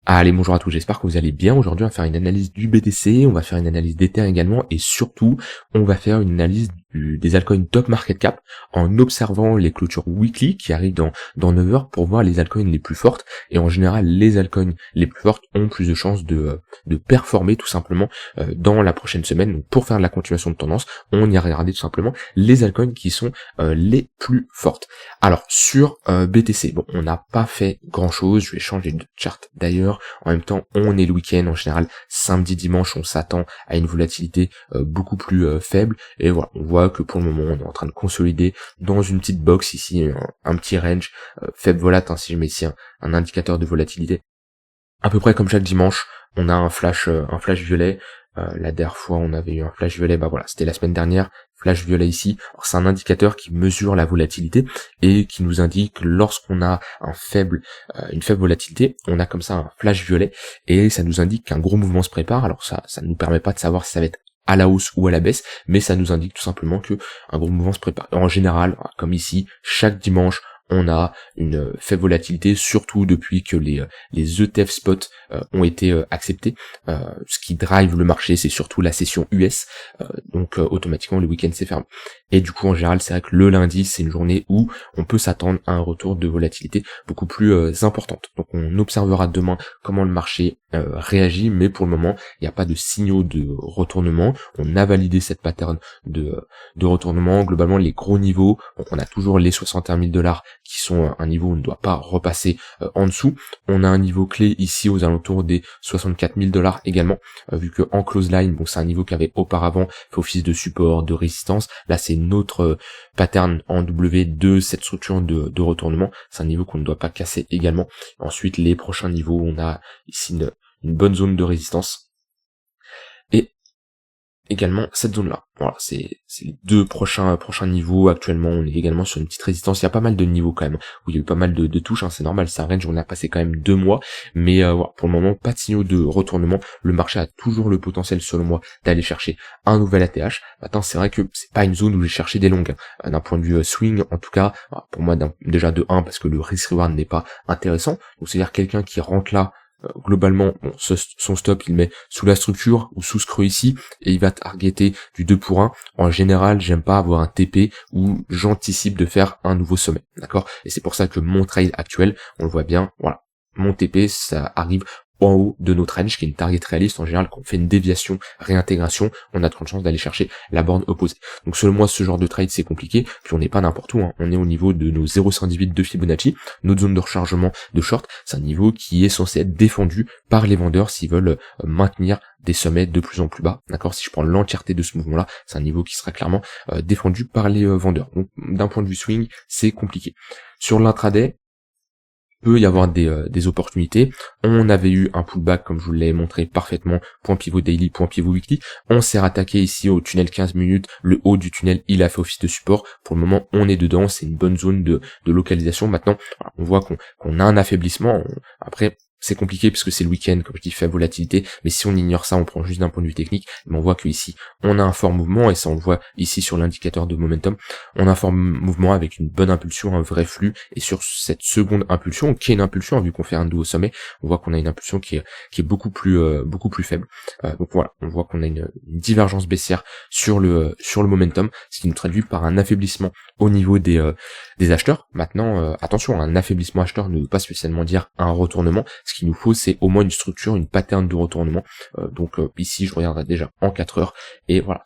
Allez, bonjour à tous, j'espère que vous allez bien. Aujourd'hui, on va faire une analyse du BTC, on va faire une analyse d'Ether également, et surtout, on va faire une analyse des altcoins top market cap en observant les clôtures weekly qui arrivent dans 9 heures pour voir les altcoins les plus fortes. Et en général, les altcoins les plus fortes ont plus de chances de performer tout simplement dans la prochaine semaine. Donc, pour faire de la continuation de tendance, on y a regardé tout simplement les altcoins qui sont les plus fortes. Alors, sur BTC, bon, on n'a pas fait grand chose, je vais changer de chart d'ailleurs. En même temps, on est le week-end, en général, samedi, dimanche, on s'attend à une volatilité beaucoup plus faible, et voilà, on voit que pour le moment, on est en train de consolider dans une petite box ici, un petit range, faible volat, hein, si je mets ici un indicateur de volatilité. À peu près comme chaque dimanche, on a un flash violet. La dernière fois, on avait eu un flash violet, bah voilà, c'était la semaine dernière, flash violet ici. Alors, c'est un indicateur qui mesure la volatilité et qui nous indique lorsqu'on a une faible volatilité, on a comme ça un flash violet et ça nous indique qu'un gros mouvement se prépare. Alors ça ne nous permet pas de savoir si ça va être à la hausse ou à la baisse, mais ça nous indique tout simplement que un gros mouvement se prépare. En général, comme ici, chaque dimanche, on a une faible volatilité, surtout depuis que les ETF spot ont été acceptés. Ce qui drive le marché, c'est surtout la session US, donc automatiquement le week-end c'est fermé. Et du coup, en général, c'est vrai que le lundi, c'est une journée où on peut s'attendre à un retour de volatilité beaucoup plus importante. Donc on observera demain comment le marché réagit, mais pour le moment, il n'y a pas de signaux de retournement. On a validé cette pattern de retournement. Globalement, les gros niveaux, donc on a toujours les 61 000 $ qui sont un niveau où on ne doit pas repasser en dessous. On a un niveau clé ici aux alentours des 64 000 $ également, vu que en close line, bon, c'est un niveau qui avait auparavant fait office de support, de résistance. Là, c'est notre pattern en W de cette structure de retournement. C'est un niveau qu'on ne doit pas casser également. Ensuite, les prochains niveaux, on a ici une bonne zone de résistance. Et également cette zone là, voilà, c'est les deux prochains niveaux. Actuellement on est également sur une petite résistance, il y a pas mal de niveaux quand même, où il y a eu pas mal de touches, hein, c'est normal, c'est un range, on a passé quand même 2 mois, mais voilà, pour le moment pas de signaux de retournement, le marché a toujours le potentiel selon moi d'aller chercher un nouvel ATH. Maintenant c'est vrai que c'est pas une zone où j'ai cherché des longues, hein. D'un point de vue swing en tout cas, pour moi déjà de 1 parce que le risk reward n'est pas intéressant, donc c'est à dire quelqu'un qui rentre là, globalement, bon, son stop il met sous la structure ou sous ce creux ici et il va targeter du 2 pour 1. En général, j'aime pas avoir un TP où j'anticipe de faire un nouveau sommet, d'accord? Et c'est pour ça que mon trade actuel, on le voit bien, voilà, mon TP ça arrive en haut de notre range qui est une target réaliste. En général, quand on fait une déviation, réintégration, on a de grandes chances d'aller chercher la borne opposée. Donc selon moi, ce genre de trade c'est compliqué, puis on n'est pas n'importe où, hein. On est au niveau de nos 0,118 de Fibonacci, notre zone de rechargement de short, c'est un niveau qui est censé être défendu par les vendeurs s'ils veulent maintenir des sommets de plus en plus bas, d'accord? Si je prends l'entièreté de ce mouvement-là, c'est un niveau qui sera clairement défendu par les vendeurs. Donc d'un point de vue swing, c'est compliqué. Sur l'intraday, peut y avoir des opportunités. On avait eu un pullback comme je vous l'ai montré parfaitement, point pivot daily, point pivot weekly. On s'est rattaqué ici au tunnel 15 minutes, le haut du tunnel il a fait office de support. Pour le moment on est dedans, c'est une bonne zone de localisation. Maintenant on voit qu'on a un affaiblissement. Après c'est compliqué parce que c'est le week-end, comme je dis, faible volatilité, mais si on ignore ça, on prend juste d'un point de vue technique, mais on voit que ici, on a un fort mouvement, et ça on le voit ici sur l'indicateur de momentum, on a un fort mouvement avec une bonne impulsion, un vrai flux, et sur cette seconde impulsion, qui est une impulsion, vu qu'on fait un nouveau sommet, on voit qu'on a une impulsion qui est beaucoup plus faible. Donc voilà, on voit qu'on a une divergence baissière sur le momentum, ce qui nous traduit par un affaiblissement au niveau des acheteurs. Maintenant, attention, un affaiblissement acheteur ne veut pas spécialement dire un retournement. Ce qu'il nous faut, c'est au moins une structure, une pattern de retournement. Donc ici, je regarderai déjà en 4 heures, et voilà,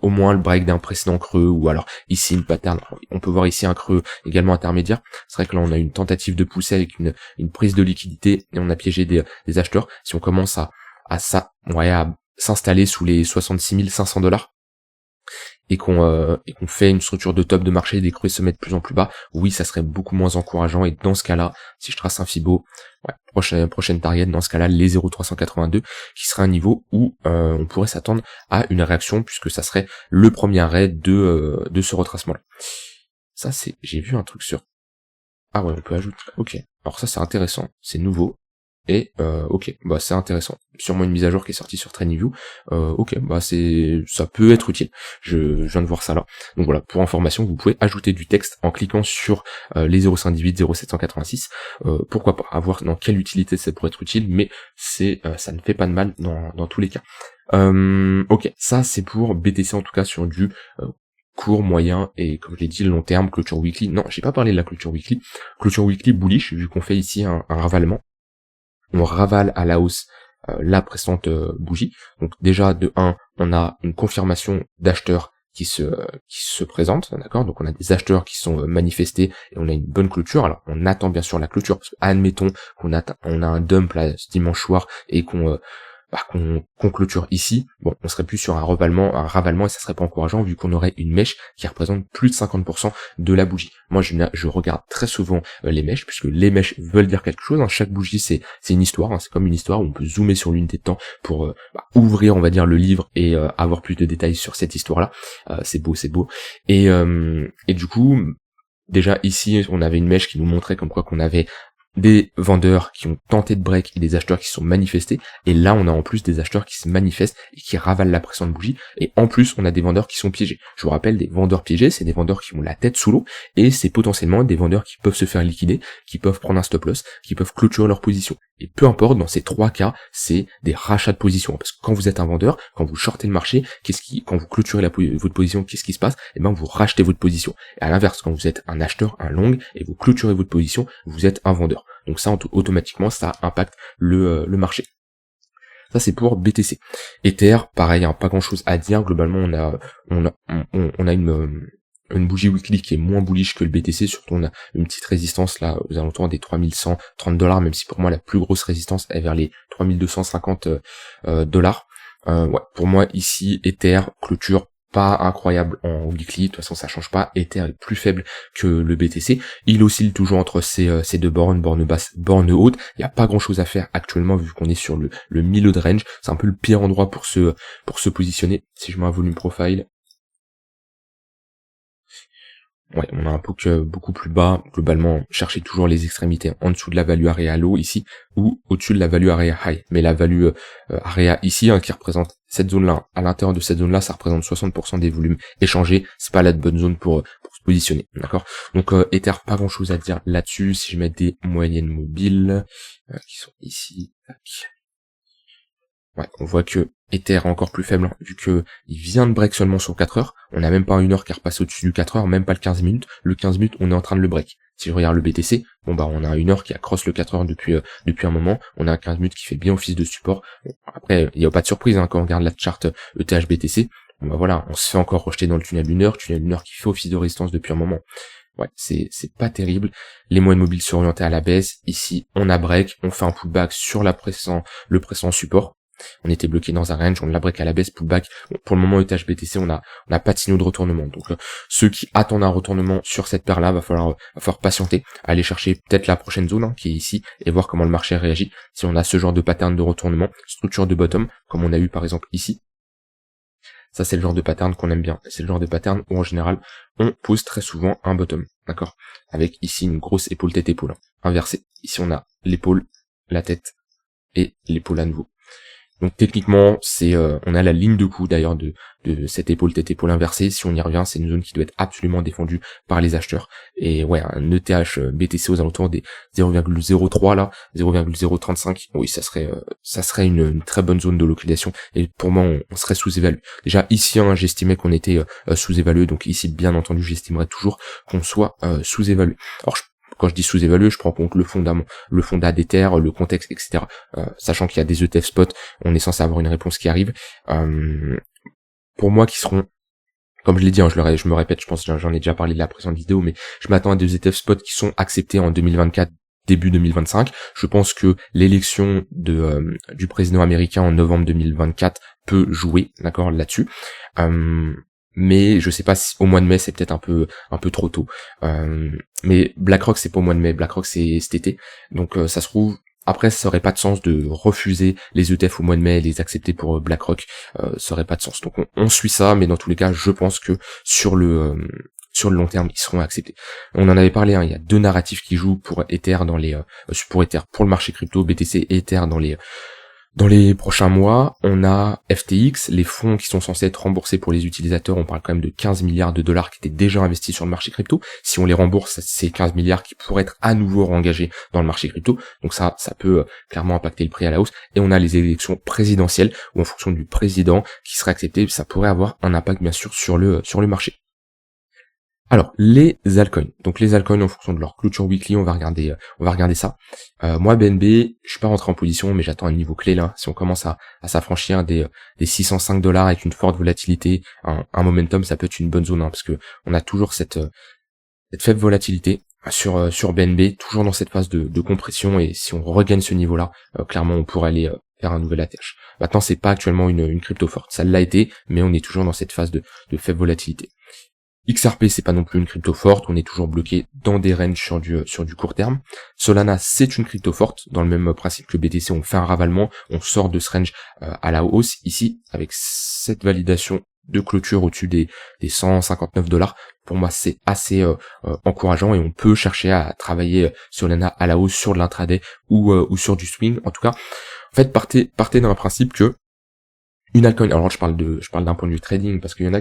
au moins le break d'un précédent creux, ou alors ici une pattern. On peut voir ici un creux également intermédiaire. C'est vrai que là on a une tentative de pousser avec une prise de liquidité, et on a piégé des acheteurs. Si on commence à s'installer sous les 66 500 $, et qu'on fait une structure de top de marché, des creux se mettent de plus en plus bas, oui, ça serait beaucoup moins encourageant. Et dans ce cas-là, si je trace un Fibo, prochaine target, dans ce cas-là, les 0,382, qui serait un niveau où on pourrait s'attendre à une réaction, puisque ça serait le premier arrêt de ce retracement-là. Ça, j'ai vu un truc sur... Ah ouais, on peut ajouter... Ok, alors ça c'est intéressant, c'est nouveau. Et ok, bah c'est intéressant. Sûrement une mise à jour qui est sortie sur TradingView. Ok, bah ça peut être utile. Je viens de voir ça là. Donc voilà, pour information, vous pouvez ajouter du texte en cliquant sur les 0,518, 0,786. Pourquoi pas, à voir dans quelle utilité ça pourrait être utile, mais ça ne fait pas de mal dans tous les cas. Ok, ça c'est pour BTC en tout cas sur du court, moyen et comme je l'ai dit long terme, clôture weekly. Non, j'ai pas parlé de la clôture weekly. Clôture weekly bullish, vu qu'on fait ici un ravalement. On ravale à la hausse la précédente bougie. Donc déjà de 1, on a une confirmation d'acheteurs qui se présente, d'accord. Donc on a des acheteurs qui sont manifestés et on a une bonne clôture. Alors on attend bien sûr la clôture, parce que admettons qu'on a un dump là ce dimanche soir et qu'on clôture ici, bon, on serait plus sur un ravalement et ça serait pas encourageant vu qu'on aurait une mèche qui représente plus de 50% de la bougie. Moi, je regarde très souvent les mèches, puisque les mèches veulent dire quelque chose. Hein. Chaque bougie, c'est une histoire, hein. C'est comme une histoire où on peut zoomer sur l'unité de temps pour ouvrir, on va dire, le livre et avoir plus de détails sur cette histoire-là. C'est beau. Et du coup, déjà ici, on avait une mèche qui nous montrait comme quoi qu'on avait des vendeurs qui ont tenté de break et des acheteurs qui se sont manifestés, et là on a en plus des acheteurs qui se manifestent et qui ravalent la précédente bougie, et en plus on a des vendeurs qui sont piégés. Je vous rappelle, des vendeurs piégés, c'est des vendeurs qui ont la tête sous l'eau, et c'est potentiellement des vendeurs qui peuvent se faire liquider, qui peuvent prendre un stop loss, qui peuvent clôturer leur position. Et peu importe, dans ces trois cas, c'est des rachats de position, parce que quand vous êtes un vendeur, quand vous shortez le marché, quand vous clôturez votre position, qu'est-ce qui se passe? Eh ben vous rachetez votre position. Et à l'inverse, quand vous êtes un acheteur, un long, et vous clôturez votre position, vous êtes un vendeur. Donc ça, automatiquement, ça impacte le marché. Ça, c'est pour BTC. Ether, pareil, hein, pas grand chose à dire. Globalement, on a une bougie weekly qui est moins bullish que le BTC, surtout on a une petite résistance là aux alentours des $3130, même si pour moi la plus grosse résistance est vers les 3250 dollars. Ouais, pour moi ici, Ether, clôture pas incroyable en weekly, de toute façon ça change pas, Ether est plus faible que le BTC, il oscille toujours entre ces deux bornes basse, borne haute, il n'y a pas grand chose à faire actuellement vu qu'on est sur le milieu de range, c'est un peu le pire endroit pour se positionner. Si je mets un volume profile, ouais, on a un POC beaucoup plus bas. Globalement, cherchez toujours les extrémités en dessous de la value area low ici, ou au-dessus de la value area high. Mais la value area ici, hein, qui représente cette zone-là, à l'intérieur de cette zone-là, ça représente 60% des volumes échangés. C'est pas la bonne zone pour se positionner, d'accord. Donc Ether, pas grand-chose à dire là-dessus. Si je mets des moyennes mobiles qui sont ici, tac. Ouais, on voit que Ether est encore plus faible, hein, vu que il vient de break seulement sur 4 heures. On n'a même pas une heure qui est repassée au-dessus du 4 heures, même pas le 15 minutes. Le 15 minutes, on est en train de le break. Si je regarde le BTC, bon bah on a une heure qui a cross le 4 heures depuis un moment. On a un 15 minutes qui fait bien office de support. Bon, après, il n'y a pas de surprise hein, quand on regarde la charte ETH BTC. Bon bah voilà, on se fait encore rejeter dans le tunnel d'une heure qui fait office de résistance depuis un moment. Ouais, c'est pas terrible. Les moyennes mobiles sont orientées à la baisse. Ici, on a break, on fait un pullback sur le pressant support. On était bloqué dans un range, on l'a break à la baisse, pullback. Bon, pour le moment, ETH BTC, on n'a pas de signaux de retournement. Donc, ceux qui attendent un retournement sur cette paire-là, va falloir patienter, aller chercher peut-être la prochaine zone, hein, qui est ici, et voir comment le marché réagit. Si on a ce genre de pattern de retournement, structure de bottom, comme on a eu par exemple ici. Ça, c'est le genre de pattern qu'on aime bien. C'est le genre de pattern où, en général, on pose très souvent un bottom. D'accord? Avec ici une grosse épaule tête-épaule. Hein, inversée. Ici, on a l'épaule, la tête et l'épaule à nouveau. Donc techniquement, on a la ligne de coup d'ailleurs de cette épaule inversée. Si on y revient, c'est une zone qui doit être absolument défendue par les acheteurs. Et ouais, un ETH BTC aux alentours des 0,03 là, 0,035. Oui, ça serait une très bonne zone de localisation. Et pour moi, on serait sous-évalué. Déjà ici, hein, j'estimais qu'on était sous-évalué. Donc ici, bien entendu, j'estimerais toujours qu'on soit sous-évalué. Alors quand je dis sous-évalué, je prends en compte le fondat d'Ether, le contexte, etc. Sachant qu'il y a des ETF spot, on est censé avoir une réponse qui arrive. Pour moi, qui seront, comme je l'ai dit, hein, je me répète, je pense que j'en ai déjà parlé de la précédente vidéo, mais je m'attends à des ETF spot qui sont acceptés en 2024, début 2025. Je pense que l'élection du président américain en novembre 2024 peut jouer, d'accord, là-dessus. Mais je sais pas si au mois de mai c'est peut-être un peu trop tôt. Mais BlackRock c'est pas au mois de mai, BlackRock c'est cet été. Donc ça se trouve, après ça aurait pas de sens de refuser les ETF au mois de mai et les accepter pour BlackRock, ça aurait pas de sens. Donc on suit ça, mais dans tous les cas je pense que sur sur le long terme, ils seront acceptés. On en avait parlé, il y a 2 narratifs qui jouent pour Ether pour le marché crypto, BTC et Ether dans les prochains mois. On a FTX, les fonds qui sont censés être remboursés pour les utilisateurs, on parle quand même de 15 milliards de dollars qui étaient déjà investis sur le marché crypto. Si on les rembourse, c'est 15 milliards qui pourraient être à nouveau réengagés dans le marché crypto. Donc ça peut clairement impacter le prix à la hausse. Et on a les élections présidentielles, où en fonction du président qui sera accepté, ça pourrait avoir un impact bien sûr sur le marché. Alors, les altcoins. Donc les altcoins en fonction de leur clôture weekly, on va regarder ça. Moi, BNB, je suis pas rentré en position, mais j'attends un niveau clé là. Si on commence à s'affranchir des 605 dollars avec une forte volatilité, un momentum, ça peut être une bonne zone, parce que on a toujours cette faible volatilité sur BNB, toujours dans cette phase de compression, et si on regagne ce niveau-là, clairement on pourrait aller faire un nouvel ATH. Maintenant, c'est pas actuellement une crypto forte. Ça l'a été, mais on est toujours dans cette phase de faible volatilité. XRP, c'est pas non plus une crypto forte, on est toujours bloqué dans des ranges sur du court terme. Solana, c'est une crypto forte, dans le même principe que BTC, on fait un ravalement, on sort de ce range à la hausse ici, avec cette validation de clôture au-dessus des 159 dollars. Pour moi, c'est assez encourageant, et on peut chercher à travailler Solana à la hausse sur de l'intraday ou sur du swing. En tout cas, en fait, partez d'un principe que une altcoin, alors je parle d'un point de vue trading, parce qu'il y en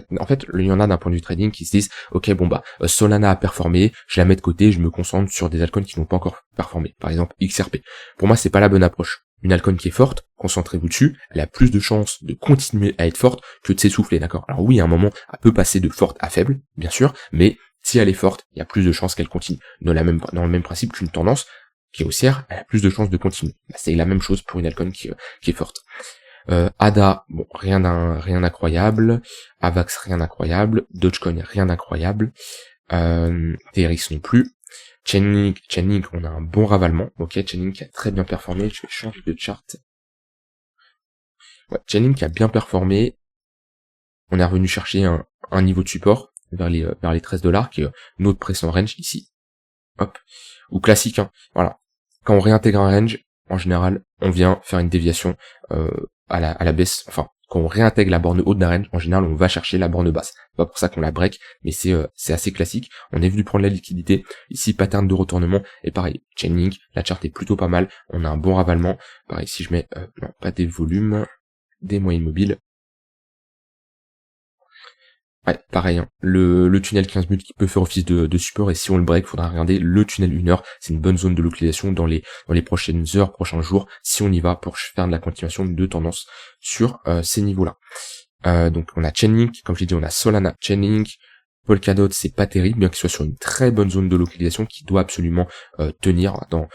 a d'un point de vue trading qui se disent, ok, bon Solana a performé, je la mets de côté, je me concentre sur des altcoins qui n'ont pas encore performé. Par exemple, XRP. Pour moi, c'est pas la bonne approche. Une altcoin qui est forte, concentrez-vous dessus, elle a plus de chances de continuer à être forte que de s'essouffler, d'accord? Alors oui, à un moment, elle peut passer de forte à faible, bien sûr, mais si elle est forte, il y a plus de chances qu'elle continue. Dans le même principe qu'une tendance qui est haussière, elle a plus de chances de continuer. C'est la même chose pour une altcoin qui est forte. ADA, bon, rien d'incroyable. AVAX, rien d'incroyable. Dogecoin, rien d'incroyable. TRX non plus. Chainlink, on a un bon ravalement. Ok, Chainlink qui a très bien performé. Je vais changer de chart. Ouais, Chainlink qui a bien performé. On est revenu chercher un niveau de support vers les 13 dollars, qui est notre précédent range ici. Hop. Ou classique, voilà. Quand on réintègre un range, en général, on vient faire une déviation à la baisse. Enfin, quand on réintègre la borne haute d'un range, en général, on va chercher la borne basse. C'est pas pour ça qu'on la break, mais c'est assez classique. On est venu prendre la liquidité. Ici, pattern de retournement. Et pareil, Chainlink, la charte est plutôt pas mal. On a un bon ravalement. Pareil, si je mets, non, pas des volumes, des moyennes mobiles. Ouais, pareil, le tunnel 15 minutes qui peut faire office de support, et si on le break, faudra regarder le tunnel 1 heure, c'est une bonne zone de localisation dans les prochaines heures, prochains jours, si on y va pour faire de la continuation de tendance sur ces niveaux-là. Donc on a Chainlink, comme je l'ai dit, on a Solana, Chainlink, Polkadot, c'est pas terrible, bien qu'il soit sur une très bonne zone de localisation qui doit absolument tenir dans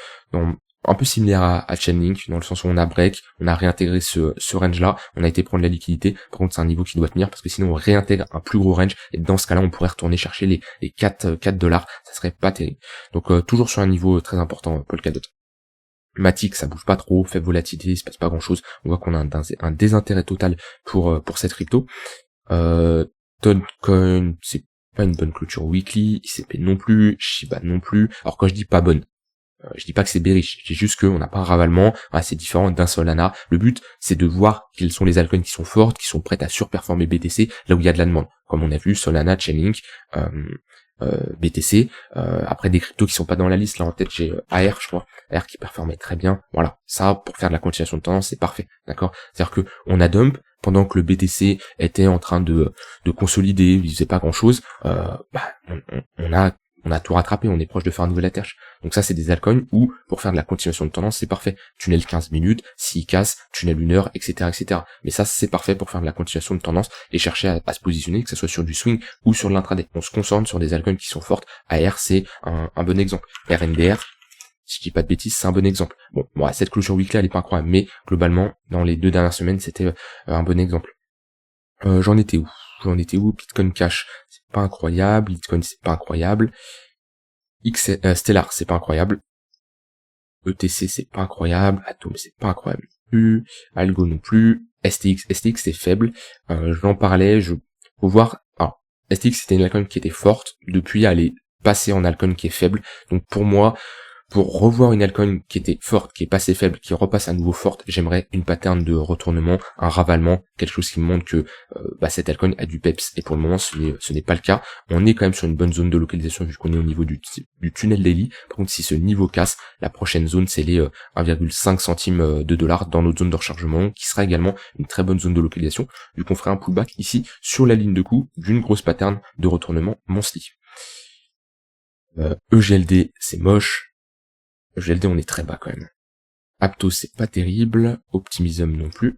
un peu similaire à Chainlink, dans le sens où on a break, on a réintégré ce range-là, on a été prendre la liquidité. Par contre, c'est un niveau qui doit tenir, parce que sinon on réintègre un plus gros range, et dans ce cas-là, on pourrait retourner chercher les 4 dollars, ça serait pas terrible. Donc toujours sur un niveau très important, Polkadot. Matic, ça bouge pas trop, faible volatilité, il se passe pas grand-chose. On voit qu'on a un désintérêt total pour cette crypto. Dogecoin, c'est pas une bonne clôture weekly, ICP non plus, Shiba non plus. Alors quand je dis pas bonne, je dis pas que c'est bearish, je dis juste qu'on n'a pas un ravalement assez différent d'un Solana. Le but, c'est de voir quelles sont les altcoins qui sont fortes, qui sont prêtes à surperformer BTC, là où il y a de la demande. Comme on a vu, Solana, Chainlink, BTC, après des cryptos qui sont pas dans la liste, là en tête j'ai AR, je crois, AR qui performait très bien. Voilà, ça, pour faire de la continuation de tendance, c'est parfait, d'accord? C'est-à-dire que on a dump, pendant que le BTC était en train de consolider, il faisait pas grand-chose, on a tout rattrapé, on est proche de faire un nouvel ATH. Donc ça, c'est des altcoins où, pour faire de la continuation de tendance, c'est parfait. Tunnel 15 minutes, s'il casse, tunnel 1 heure, etc., etc. Mais ça, c'est parfait pour faire de la continuation de tendance et chercher à se positionner, que ce soit sur du swing ou sur de l'intraday. On se concentre sur des altcoins qui sont fortes. AR, c'est un bon exemple. RNDR, si je dis pas de bêtises, c'est un bon exemple. Bon, cette clôture weekly, elle est pas incroyable, mais globalement, dans les 2 dernières semaines, c'était un bon exemple. J'en étais où? Bitcoin Cash, c'est pas incroyable. Bitcoin, c'est pas incroyable. Stellar, c'est pas incroyable. ETC, c'est pas incroyable. Atom, c'est pas incroyable plus. Algo non plus. STX, c'est faible. J'en parlais, faut voir. Alors, STX, c'était une altcoin qui était forte. Depuis, elle est passée en altcoin qui est faible. Donc pour moi, Pour revoir une altcoin qui était forte, qui est passée faible, qui repasse à nouveau forte, j'aimerais une pattern de retournement, un ravalement, quelque chose qui me montre que cette altcoin a du peps. Et pour le moment, ce n'est pas le cas. On est quand même sur une bonne zone de localisation vu qu'on est au niveau du tunnel daily. Par contre, si ce niveau casse, la prochaine zone, c'est les 1,5 centimes de dollars dans notre zone de rechargement, qui sera également une très bonne zone de localisation, vu qu'on ferait un pullback ici sur la ligne de coup d'une grosse pattern de retournement monthly. EGLD, c'est moche. EGLD, on est très bas quand même. Aptos, c'est pas terrible. Optimism non plus.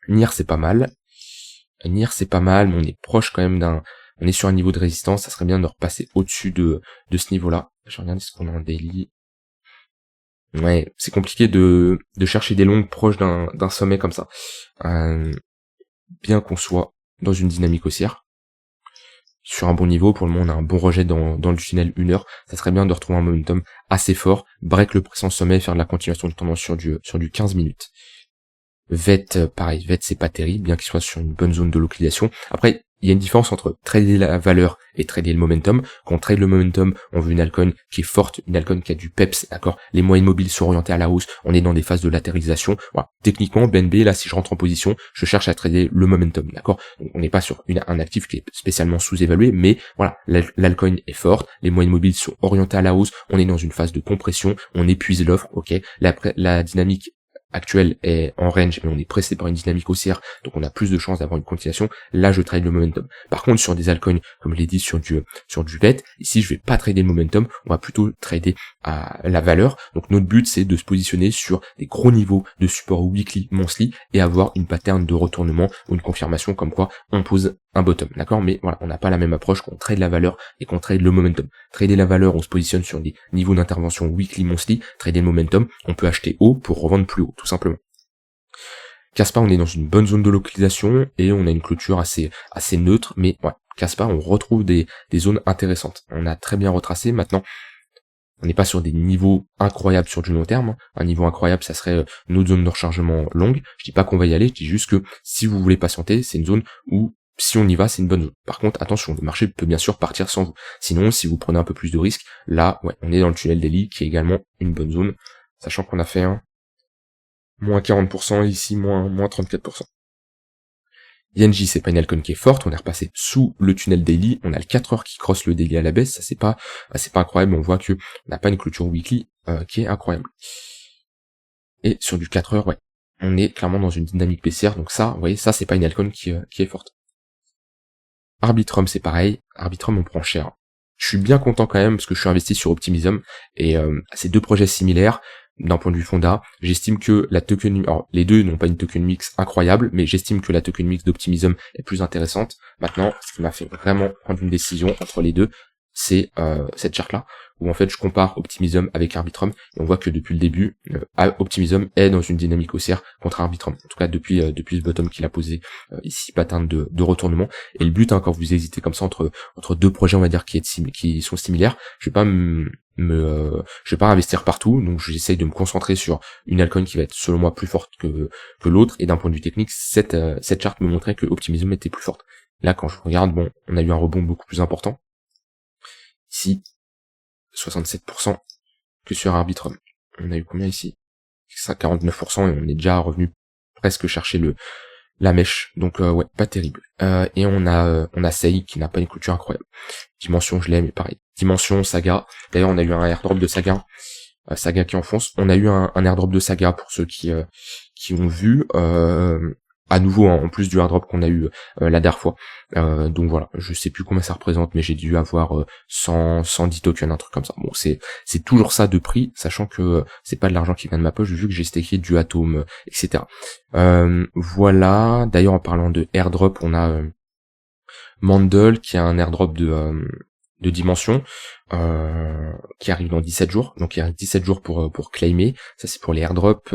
NIR, c'est pas mal. NIR, c'est pas mal, mais on est proche quand même on est sur un niveau de résistance. Ça serait bien de repasser au-dessus de ce niveau-là. Je regarde ce qu'on a en daily. Ouais, c'est compliqué de chercher des longues proches d'un sommet comme ça. Bien qu'on soit dans une dynamique haussière. Sur un bon niveau, pour le moment on a un bon rejet dans le tunnel 1 heure, ça serait bien de retrouver un momentum assez fort, break le précédent sommet, faire de la continuation de tendance sur du 15 minutes. VET, pareil, VET c'est pas terrible, bien qu'il soit sur une bonne zone de localisation. Après, il y a une différence entre trader la valeur et trader le momentum. Quand on trade le momentum, on veut une altcoin qui est forte, une altcoin qui a du peps, d'accord. Les moyennes mobiles sont orientées à la hausse, on est dans des phases de latéralisation. Voilà. Techniquement, BNB, là, si je rentre en position, je cherche à trader le momentum, d'accord. Donc, on n'est pas sur un actif qui est spécialement sous-évalué, mais voilà, l'altcoin est forte, les moyennes mobiles sont orientées à la hausse, on est dans une phase de compression, on épuise l'offre, ok. La dynamique actuelle est en range, mais on est pressé par une dynamique haussière, donc on a plus de chances d'avoir une continuation. Là, je trade le momentum. Par contre, sur des altcoins, comme je l'ai dit, sur du VET, ici, je vais pas trader le momentum, on va plutôt trader à la valeur. Donc, notre but, c'est de se positionner sur des gros niveaux de support weekly, monthly, et avoir une pattern de retournement ou une confirmation comme quoi on pose un bottom, d'accord. Mais voilà, on n'a pas la même approche qu'on trade la valeur et qu'on trade le momentum. Trader la valeur, on se positionne sur des niveaux d'intervention weekly, monthly. Trader le momentum, on peut acheter haut pour revendre plus haut, tout simplement. Caspa, on est dans une bonne zone de localisation et on a une clôture assez neutre, mais ouais, Caspa, on retrouve des zones intéressantes. On a très bien retracé. Maintenant, on n'est pas sur des niveaux incroyables sur du long terme. Un niveau incroyable, ça serait notre zone de rechargement longue. Je dis pas qu'on va y aller, je dis juste que si vous voulez patienter, c'est une zone où si on y va, c'est une bonne zone. Par contre, attention, le marché peut bien sûr partir sans vous. Sinon, si vous prenez un peu plus de risques, là, ouais, on est dans le tunnel daily, qui est également une bonne zone, sachant qu'on a fait un moins 40%, ici, moins 34%. Yenji, c'est pas une altcoin qui est forte, on est repassé sous le tunnel daily, on a le 4 heures qui crosse le daily à la baisse, ça c'est pas incroyable, on voit que on n'a pas une clôture weekly qui est incroyable. Et sur du 4 heures, ouais, on est clairement dans une dynamique baissière, donc ça, vous voyez, ça c'est pas une altcoin qui est forte. Arbitrum, c'est pareil. Arbitrum, on prend cher. Je suis bien content quand même parce que je suis investi sur Optimism et ces deux projets similaires d'un point de vue fonda. J'estime que la token, alors les deux n'ont pas une token mix incroyable, mais j'estime que la token mix d'Optimism est plus intéressante. Maintenant, ce qui m'a fait vraiment prendre une décision entre les deux, c'est cette charte-là, où en fait je compare Optimism avec Arbitrum, et on voit que depuis le début, Optimism est dans une dynamique haussière contre Arbitrum, en tout cas depuis ce bottom qu'il a posé ici, pattern de retournement, et le but, hein, quand vous hésitez comme ça entre deux projets, on va dire, qui sont similaires, je vais pas je vais pas investir partout, donc j'essaye de me concentrer sur une altcoin qui va être selon moi plus forte que l'autre, et d'un point de vue technique, cette charte me montrait que Optimism était plus forte. Là, quand je regarde, bon, on a eu un rebond beaucoup plus important. Ici, 67% que sur Arbitrum. On a eu combien ici? Ça, 49%, et on est déjà revenu presque chercher la mèche. Donc ouais, pas terrible. Et on a Sei qui n'a pas une clôture incroyable. Dimension, je l'ai, mais pareil. Dimension, Saga. D'ailleurs, on a eu un airdrop de Saga. Saga qui enfonce. On a eu un airdrop de Saga pour ceux qui ont vu. À nouveau, en plus du airdrop qu'on a eu la dernière fois. Donc voilà, je sais plus combien ça représente, mais j'ai dû avoir 110 tokens, un truc comme ça. Bon, c'est toujours ça de prix, sachant que c'est pas de l'argent qui vient de ma poche, vu que j'ai stacké du Atom, etc. Voilà, d'ailleurs en parlant de airdrop, on a Mandel qui a un airdrop de dimension qui arrive dans 17 jours, donc il y a 17 jours pour claimer, ça c'est pour les airdrops.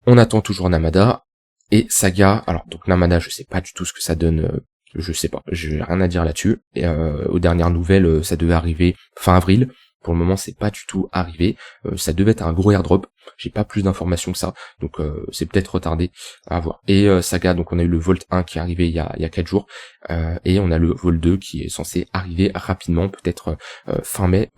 On attend toujours Namada. Et Saga, alors donc Namada, je sais pas du tout ce que ça donne, je sais pas, j'ai rien à dire là-dessus. Et aux dernières nouvelles, ça devait arriver fin avril. Pour le moment, c'est pas du tout arrivé. Ça devait être un gros airdrop. J'ai pas plus d'informations que ça, donc c'est peut-être retardé à voir. Et Saga, donc on a eu le Volt 1 qui est arrivé il y a 4 jours, et on a le Volt 2 qui est censé arriver rapidement, peut-être fin mai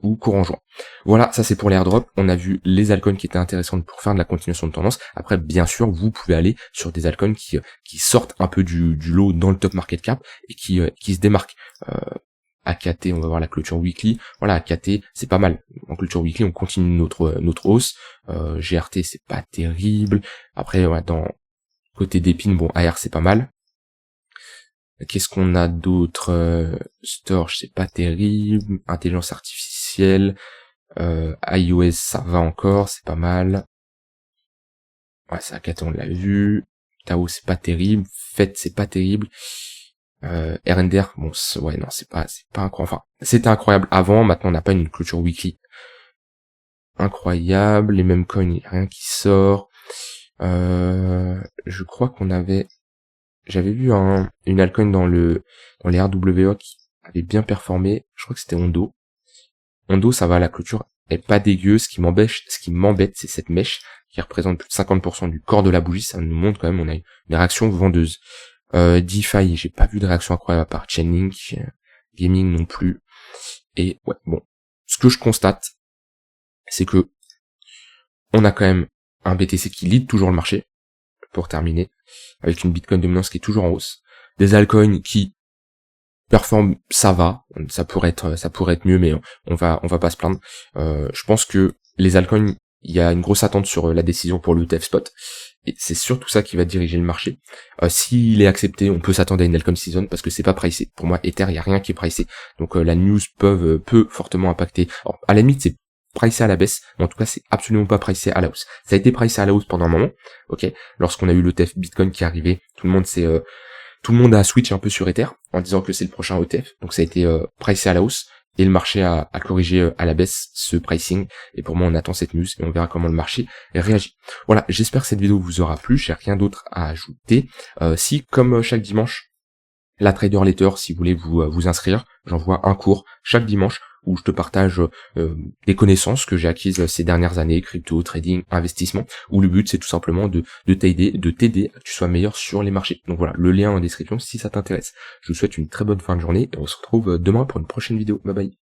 ou courant juin. Voilà, ça c'est pour les airdrops. On a vu les altcoins qui étaient intéressantes pour faire de la continuation de tendance. Après, bien sûr, vous pouvez aller sur des altcoins qui sortent un peu du lot dans le top market cap et qui se démarquent. AKT, on va voir la clôture weekly. Voilà, AKT, c'est pas mal. En clôture weekly, on continue notre hausse. GRT, c'est pas terrible. Après, ouais, dans côté d'épine, bon, AR, c'est pas mal. Qu'est-ce qu'on a d'autre? Storage, c'est pas terrible. Intelligence artificielle. iOS, ça va encore, c'est pas mal. Ouais, c'est AKT, on l'a vu. Tao, c'est pas terrible. Fed, c'est pas terrible. RNDR, bon, ouais, non, c'est pas incroyable. Enfin, c'était incroyable avant, maintenant on n'a pas une clôture weekly incroyable. Les mêmes coins, il n'y a rien qui sort. Je crois j'avais vu une altcoin dans les RWA qui avait bien performé. Je crois que c'était Hondo. Hondo, ça va, la clôture est pas dégueu. Ce qui m'embête, c'est cette mèche qui représente plus de 50% du corps de la bougie. Ça nous montre quand même, on a une réaction vendeuse. DeFi, j'ai pas vu de réaction incroyable à part Chainlink, Gaming non plus. Et ouais, bon, ce que je constate, c'est que on a quand même un BTC qui lead toujours le marché, pour terminer, avec une Bitcoin dominance qui est toujours en hausse, des altcoins qui performent, ça va, ça pourrait être mieux, mais on va pas se plaindre. Je pense que les altcoins, il y a une grosse attente sur la décision pour l'ETF spot, et c'est surtout ça qui va diriger le marché. S'il est accepté, on peut s'attendre à une altcoin season, parce que c'est pas pricé. Pour moi, Ether, il y a rien qui est pricé. Donc la news peut fortement impacter. Alors, à la limite, c'est pricé à la baisse, mais en tout cas, c'est absolument pas pricé à la hausse. Ça a été pricé à la hausse pendant un moment, ok. Lorsqu'on a eu l'ETF Bitcoin qui est arrivé, tout le monde a switch un peu sur Ether, en disant que c'est le prochain ETF. Donc ça a été pricé à la hausse. Et le marché a corrigé à la baisse ce pricing, et pour moi on attend cette news, et on verra comment le marché réagit. Voilà, j'espère que cette vidéo vous aura plu, j'ai rien d'autre à ajouter. Si, comme chaque dimanche, la Trader Letter, si vous voulez vous inscrire, j'envoie un cours chaque dimanche, où je te partage des connaissances que j'ai acquises ces dernières années, crypto, trading, investissement, où le but c'est tout simplement de t'aider à que tu sois meilleur sur les marchés. Donc voilà, le lien en description si ça t'intéresse. Je vous souhaite une très bonne fin de journée, et on se retrouve demain pour une prochaine vidéo. Bye bye.